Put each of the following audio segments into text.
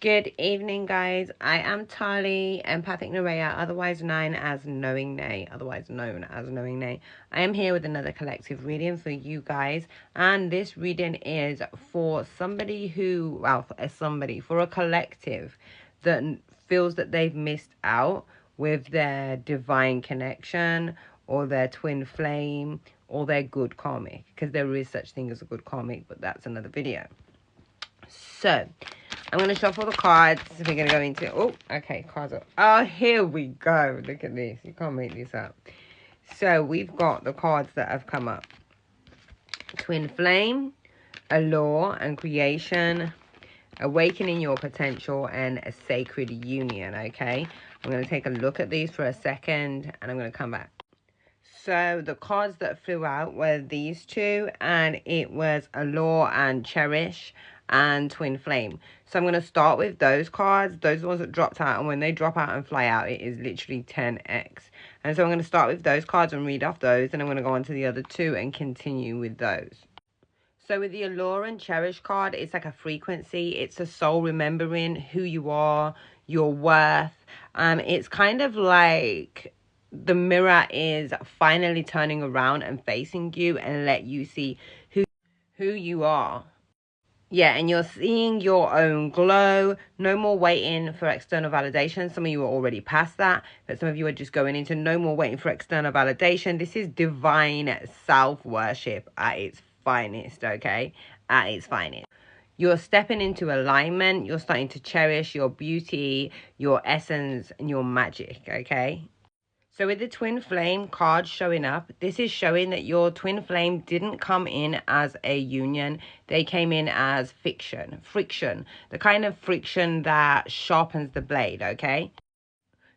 Good evening, guys. I am Tali, Empathic Nerea, otherwise known as Knowing Nay. I am here with another collective reading for you guys, and this reading is for somebody who, for a collective that feels that they've missed out with their divine connection or their twin flame or their good karmic, because there is such thing as a good karmic, but that's another video. So I'm going to shuffle the cards. We're going to go into... cards up. Oh, here we go. Look at this. You can't make this up. So we've got the cards that have come up. Twin Flame, Allure and Creation, Awakening Your Potential, and a Sacred Union, okay? I'm going to take a look at these for a second, and I'm going to come back. So the cards that flew out were these two, and it was Allure and Cherish and Twin Flame. So I'm going to start with those cards. Those are the ones that dropped out, and when they drop out and fly out, it is literally 10x. And so I'm going to start with those cards and read off those, and I'm going to go on to the other two and continue with those. So with the Allure and Cherish card, it's like a frequency. It's a soul remembering who you are, your worth. It's kind of like the mirror is finally turning around and facing you and let you see who you are. Yeah, and you're seeing your own glow. No more waiting for external validation. Some of you are already past that, but some of you are just going into no more waiting for external validation. This is divine self-worship at its finest, okay? At its finest. You're stepping into alignment. You're starting to cherish your beauty, your essence, and your magic, okay? So with the Twin Flame card showing up, this is showing that your Twin Flame didn't come in as a union. They came in as friction, the kind of friction that sharpens the blade, okay?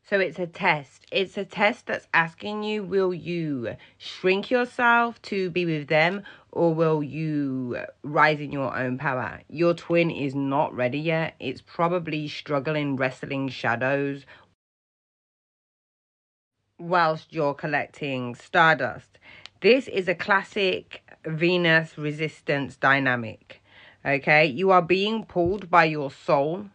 So it's a test. It's a test that's asking you, will you shrink yourself to be with them, or will you rise in your own power? Your twin is not ready yet. It's probably struggling, wrestling shadows whilst you're collecting stardust. This is a classic Venus resistance dynamic, okay? You are being pulled by your soul,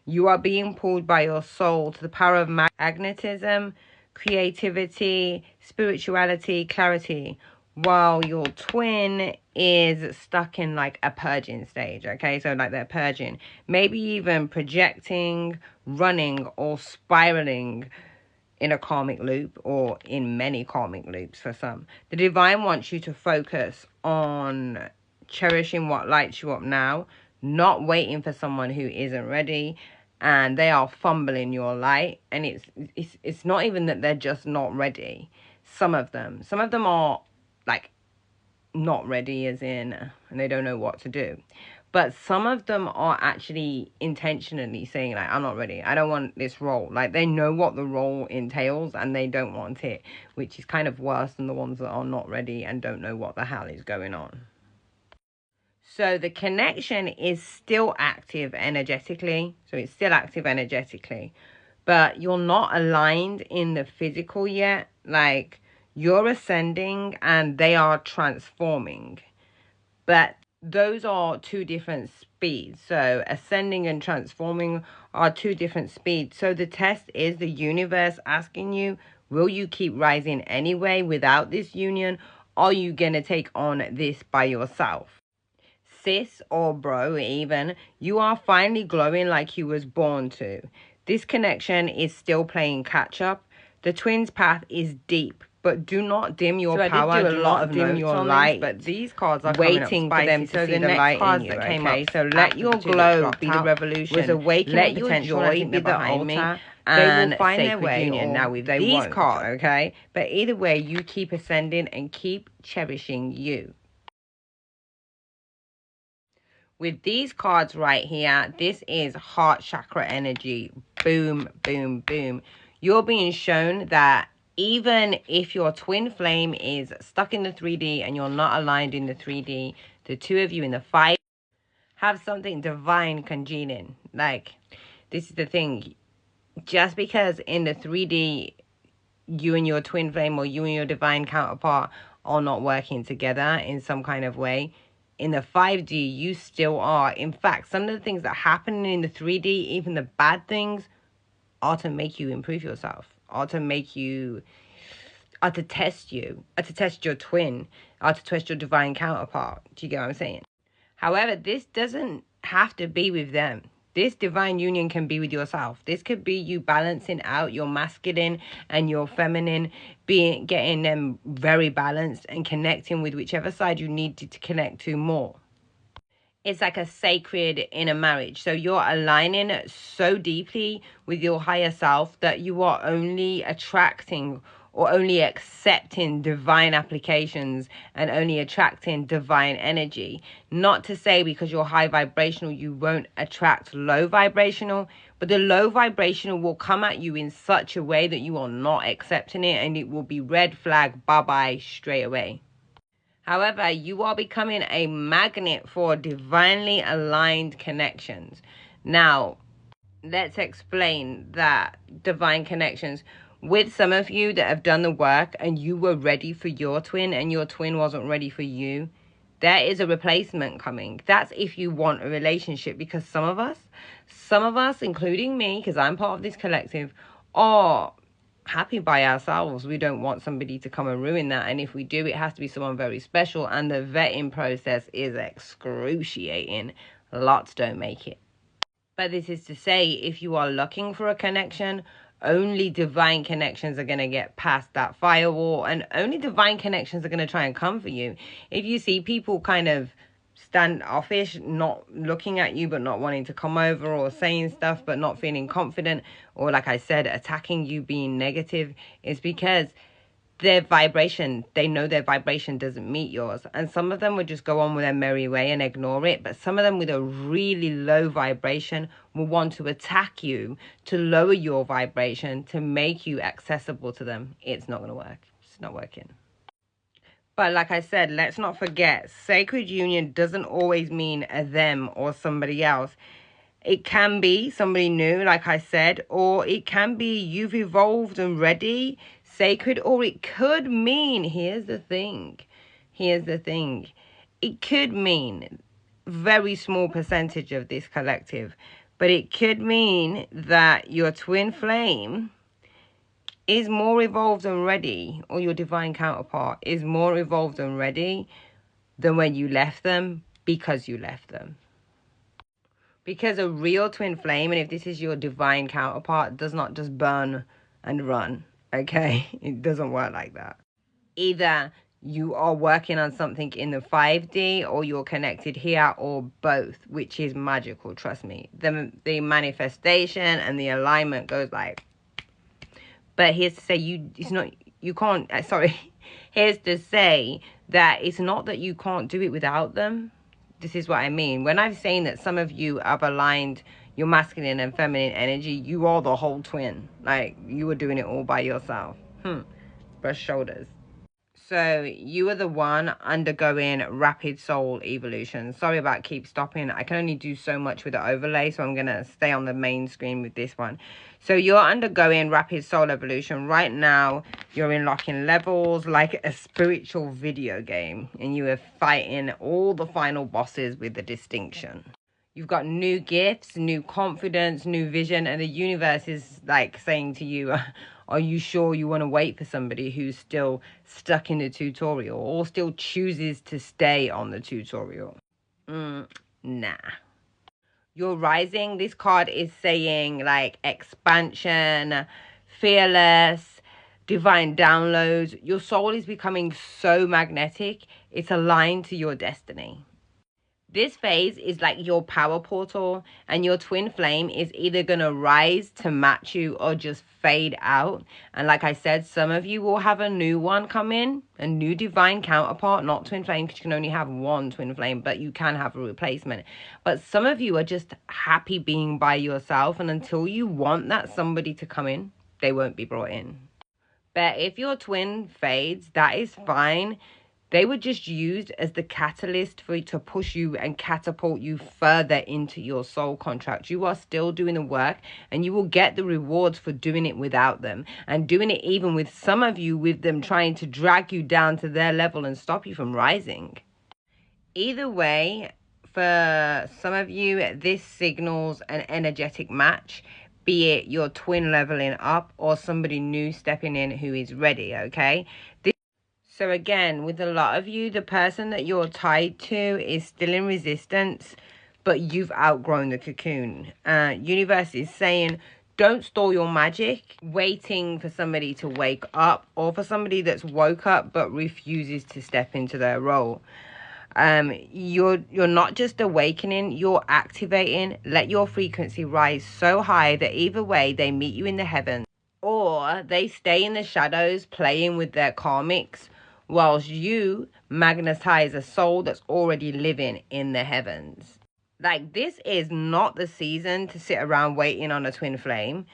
You are being pulled by your soul to the power of magnetism, creativity, spirituality, clarity, while your twin is stuck in like a purging stage, okay? So like they're purging, maybe even projecting, running, or spiraling in a karmic loop, or in many karmic loops for some. The divine wants you to focus on cherishing what lights you up now, not waiting for someone who isn't ready, and they are fumbling your light. And it's not even that they're just not ready. Some of them are like not ready, as in, and they don't know what to do. But some of them are actually intentionally saying, like, I'm not ready. I don't want this role. Like, they know what the role entails and they don't want it, which is kind of worse than the ones that are not ready and don't know what the hell is going on. So the connection is still active energetically. But you're not aligned in the physical yet. Like, you're ascending and they are transforming. But those are two different speeds. So ascending and transforming are two different speeds. So the test is the universe asking you, will you keep rising anyway without this union? Are you going to take on this by yourself? Sis or bro even, you are finally glowing like you was born to. This connection is still playing catch up. The twins' path is deep, but do not dim your power. I did do a lot of dim your light, but these cards are waiting for them to see the light in you. That came up. So let your glow be the revolution. Was awakening let your joy be the altar. They will find their way. Union. Now with these cards, okay. But either way, you keep ascending and keep cherishing you. With these cards right here, this is heart chakra energy. Boom, boom, boom. You're being shown that even if your twin flame is stuck in the 3D and you're not aligned in the 3D, the two of you in the 5 have something divine congealing. Like, this is the thing. Just because in the 3D, you and your twin flame or you and your divine counterpart are not working together in some kind of way, in the 5D, you still are. In fact, some of the things that happen in the 3D, even the bad things, are to make you improve yourself, are to make you, are to test you, are to test your twin, are to test your divine counterpart. Do you get what I'm saying? However, this doesn't have to be with them. This divine union can be with yourself. This could be you balancing out your masculine and your feminine, getting them very balanced and connecting with whichever side you need to connect to more. It's like a sacred inner marriage. So you're aligning so deeply with your higher self that you are only attracting or only accepting divine applications and only attracting divine energy. Not to say because you're high vibrational, you won't attract low vibrational, but the low vibrational will come at you in such a way that you are not accepting it, and it will be red flag, bye-bye, straight away. However, you are becoming a magnet for divinely aligned connections. Now, let's explain that divine connections. With some of you that have done the work and you were ready for your twin and your twin wasn't ready for you, there is a replacement coming. That's if you want a relationship, because some of us, including me, because I'm part of this collective, are happy by ourselves. We don't want somebody to come and ruin that. And if we do, it has to be someone very special. And the vetting process is excruciating. Lots don't make it. But this is to say, if you are looking for a connection, only divine connections are going to get past that firewall, and only divine connections are going to try and come for you. If you see people kind of standoffish, not looking at you but not wanting to come over, or saying stuff but not feeling confident, or like I said, attacking you, being negative, it's because their vibration, they know their vibration doesn't meet yours. And some of them would just go on with their merry way and ignore it. But some of them with a really low vibration will want to attack you to lower your vibration, to make you accessible to them. It's not going to work. It's not working. But like I said, let's not forget, sacred union doesn't always mean a them or somebody else. It can be somebody new, like I said, or it can be you've evolved and ready, sacred, or it could mean, here's the thing, it could mean very small percentage of this collective, but it could mean that your twin flame is more evolved and ready, or your divine counterpart is more evolved and ready than when you left them, because you left them. Because a real twin flame, and if this is your divine counterpart, does not just burn and run, okay? It doesn't work like that. Either you are working on something in the 5D, or you're connected here, or both, which is magical, trust me. The manifestation and the alignment goes like... But here's to say here's to say that it's not that you can't do it without them. This is what I mean. When I'm saying that some of you have aligned your masculine and feminine energy, you are the whole twin. Like, you were doing it all by yourself. Brush shoulders. So you are the one undergoing rapid soul evolution. Sorry about keep stopping. I can only do so much with the overlay, so I'm going to stay on the main screen with this one. So you're undergoing rapid soul evolution. Right now, you're unlocking levels like a spiritual video game, and you are fighting all the final bosses with the distinction. You've got new gifts, new confidence, new vision, and the universe is like saying to you, are you sure you want to wait for somebody who's still stuck in the tutorial or still chooses to stay on the tutorial? Nah. You're rising. This card is saying like expansion, fearless, divine downloads. Your soul is becoming so magnetic. It's aligned to your destiny. This phase is like your power portal, and your twin flame is either going to rise to match you or just fade out. And like I said, some of you will have a new one come in, a new divine counterpart, not twin flame, because you can only have one twin flame, but you can have a replacement. But some of you are just happy being by yourself, and until you want that somebody to come in, they won't be brought in. But if your twin fades, that is fine. They were just used as the catalyst for you to push you and catapult you further into your soul contract. You are still doing the work, and you will get the rewards for doing it without them, and doing it even with some of you, with them trying to drag you down to their level and stop you from rising. Either way, for some of you, this signals an energetic match, be it your twin leveling up or somebody new stepping in who is ready, okay? So again, with a lot of you, the person that you're tied to is still in resistance, but you've outgrown the cocoon. Universe is saying, don't store your magic waiting for somebody to wake up or for somebody that's woke up but refuses to step into their role. You're not just awakening, you're activating. Let your frequency rise so high that either way they meet you in the heavens or they stay in the shadows playing with their karmics whilst you magnetize a soul that's already living in the heavens. Like, this is not the season to sit around waiting on a twin flame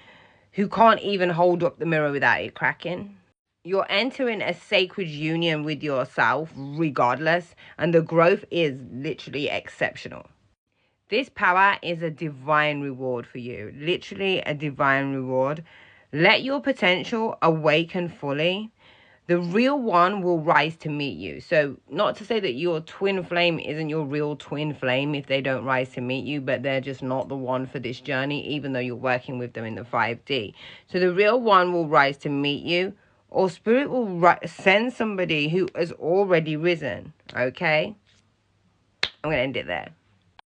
who can't even hold up the mirror without it cracking. You're entering a sacred union with yourself regardless, and the growth is literally exceptional. This power is a divine reward for you, literally a divine reward. Let your potential awaken fully. The real one will rise to meet you. So not to say that your twin flame isn't your real twin flame if they don't rise to meet you, but they're just not the one for this journey, even though you're working with them in the 5D. So the real one will rise to meet you, or spirit will send somebody who has already risen, okay? I'm going to end it there.